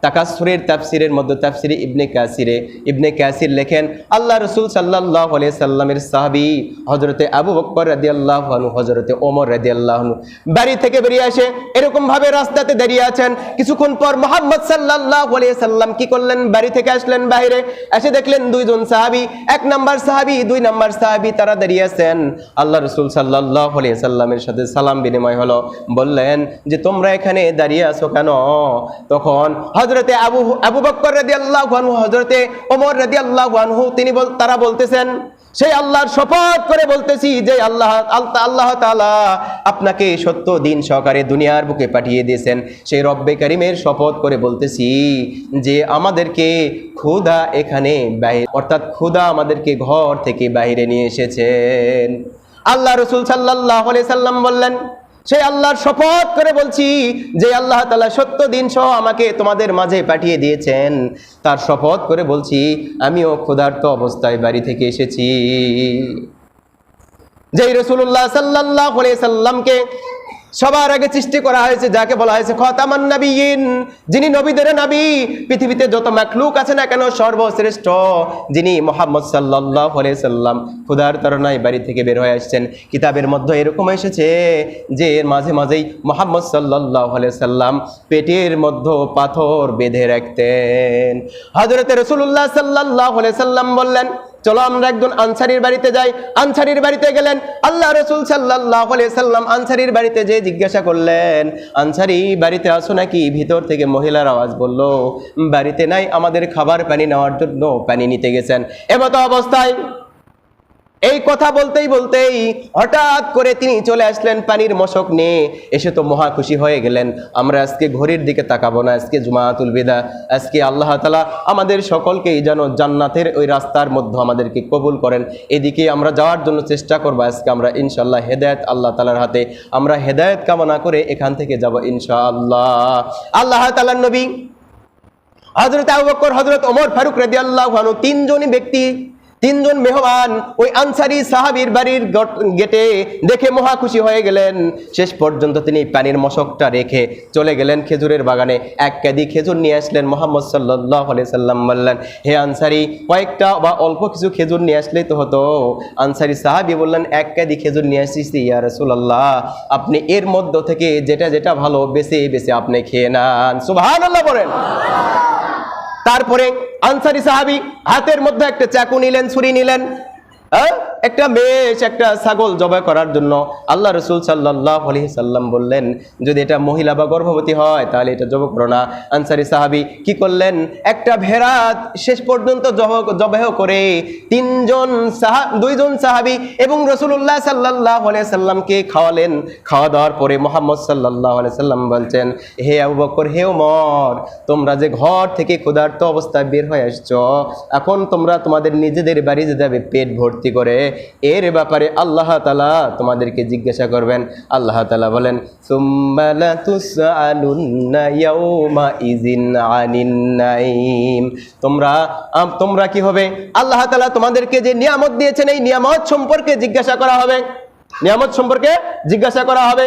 তাকাসুরের তাফসিরের মধ্যে তাফসিরে ইবনে কাসির লেখেন আল্লাহ রাসূল সাল্লাল্লাহু আলাইহি সাল্লামের সাহাবী হযরতে আবু বকর রাদিয়াল্লাহু আনহু হযরতে ওমর রাদিয়াল্লাহু আনহু বাড়ি থেকে বেরিয়ে আসে এরকম ভাবে রাস্তাতে দাঁড়িয়ে আছেন। কিছুক্ষণ পর মুহাম্মদ সাল্লাল্লাহু আলাইহি সাল্লাম কি করলেন, বাড়ি থেকে আসলেন বাইরে, এসে দেখলেন দুইজন সাহাবী, এক নাম্বার সাহাবী দুই নাম্বার সাহাবী তারা দাঁড়িয়ে আছেন। আল্লাহ রাসূল সাল্লাল্লাহু আলাইহি সাল্লামের সাথে সালাম বিনিময় হলো। বললেন যে তোমরা এখানে দাঁড়িয়ে আছো কেন? তখন হযরতে আবু বকর রাদিয়াল্লাহু আনহু হযরতে ওমর রাদিয়াল্লাহু আনহু তারা বলতেছেন সেই আল্লাহর শপথ করে বলতেছি যে আল্লাহ তাআলা আপনাকে সত্য দিন সহকারে দুনিয়ার বুকে পাঠিয়ে দিয়েছেন, সেই রব্বে কারীমের শপথ করে বলতেছি যে আমাদেরকে খোদা এখানে অর্থাৎ খোদা আমাদেরকে ঘর থেকে বাইরে নিয়ে এসেছেন। আল্লাহ রাসূল সাল্লাল্লাহু আলাইহি সাল্লাম বললেন সেই আল্লাহর শপথ করে বলছি যে আল্লাহ তাআলা সত্য দিন সহ আমাকে তোমাদের মাঝে পাঠিয়ে দিয়েছেন, তার শপথ করে বলছি আমিও ক্ষুধার্ত অবস্থায় বাড়ি থেকে এসেছি। যেই রাসূলুল্লাহ সাল্লাল্লাহু আলাইহি সাল্লামকে সবার আগে সৃষ্টি করা হয়েছে, যাকে বলা হয়েছে খাতামান নবিয়্যিন, যিনি নবীদের নবী, পৃথিবীতে যত মাখলুক আছে না কেন সর্বশ্রেষ্ঠ যিনি মুহাম্মদ সাল্লাল্লাহু আলাইহি সাল্লাম ক্ষুধার তাড়নায় বাড়ি থেকে বের হয়ে আসছেন। কিতাবের মধ্যে এরকম এসেছে যে এর মাঝে মাঝেই মুহাম্মদ সাল্লাল্লাহু আলাইহি সাল্লাম পেটের মধ্যে পাথর বেঁধে রাখতেন। হযরতে রাসূলুল্লাহ সাল্লাল্লাহু আলাইহি সাল্লাম বললেন চলো আমরা একজন আনসারীর বাড়িতে যাই। আনসারীর বাড়িতে গেলেন। আল্লাহ রাসূল সাল্লাল্লাহু আলাইহি সাল্লাম আনসারীর বাড়িতে যে জিজ্ঞাসা করলেন আনসারী বাড়িতে আছো নাকি? ভিতর থেকে মহিলার আওয়াজ বলল বাড়িতে নাই, আমাদের খাবার পানি নেওয়ার জন্য পানি নিতে গেছেন। এমতো অবস্থায় এই কথা বলতেই হঠাৎ করে তিনি চলে আসলেন পানির মশক নিয়ে। এসে তো মহা খুশি হয়ে গেলেন, আমরা আজকে ঘড়ির দিকে তাকাবো না, আজকে জুমাতুল বিদা, আজকে আল্লাহ তাআলা আমাদের সকলকেই যেন জান্নাতের ওই রাস্তার মধ্যে আমাদেরকে কবুল করেন, এদিকে আমরা যাওয়ার জন্য চেষ্টা করবো। আজকে আমরা ইনশাআল্লাহ হেদায়েত আল্লাহ তাআলার হাতে, আমরা হেদায়েত কামনা করে এখান থেকে যাব ইনশাআল্লাহ। আল্লাহ তাআলার নবী হযরত আবু বকর, হযরত ওমর ফারুক রাদিয়াল্লাহু আনহু তিনজন মেহমান ওই আনসারী সাহাবীর বাড়ির গেটে দেখে মহা খুশি হয়ে গেলেন। শেষ পর্যন্ত তিনি পানির মশকটা রেখে চলে গেলেন খেজুরের বাগানে, এক কেদি খেজুর নিয়ে আসলেন। মুহাম্মদ সাল্লাল্লাহু আলাইহি সাল্লাম বললেন হে আনসারী কয়েকটা বা অল্প কিছু খেজুর নিয়ে আসলেই তো হতো। আনসারী সাহাবী বললেন এক কেদি খেজুর নিয়ে আসছি ইয়া রাসূলুল্লাহ, আপনি এর মধ্য থেকে যেটা যেটা ভালো বেছে বেছে আপনি খেয়ে নেন। সুবহানাল্লাহ বলেন। তারপরে আনসারী সাহাবী হাতের মধ্যে একটা চাকু নিলেন, ছুরি নিলেন, একটা মেষ, একটা ছাগল জবাই করার জন্য। আল্লাহ রাসূল সাল্লাল্লাহু আলাইহি সাল্লাম বললেন যদি এটা মহিলা বা গর্ভবতী হয় তাহলে এটা জবাই করো না। আনসারী সাহাবী কি করলেন, একটা ভেড়া শেষ পর্যন্ত জবাই করে দুইজন সাহাবী এবং রাসূলুল্লাহ সাল্লাল্লাহু আলাইহি সাল্লামকে খাওয়ালেন। খাওয়া দাওয়ার পরে মুহাম্মদ সাল্লাল্লাহু আলাইহি সাল্লাম বলছেন হে আবু বকর, হে ওমর, তোমরা যে ঘর থেকে ক্ষুধার্ত অবস্থায় বের হয়ে আসছো, এখন তোমরা তোমাদের নিজেদের বাড়ি যাবে পেট ভর্তি করে, এর ব্যাপারে আল্লাহ তাআলা তোমাদেরকে জিজ্ঞাসা করবেন। আল্লাহ তাআলা বলেন সুম্মা লা তুসআলুন্না ইয়াউমা ইযিন আনিন নাঈম, তোমরা কি হবে, আল্লাহ তাআলা তোমাদেরকে যে নিয়ামত দিয়েছেন এই নিয়ামত সম্পর্কে জিজ্ঞাসা করা হবে।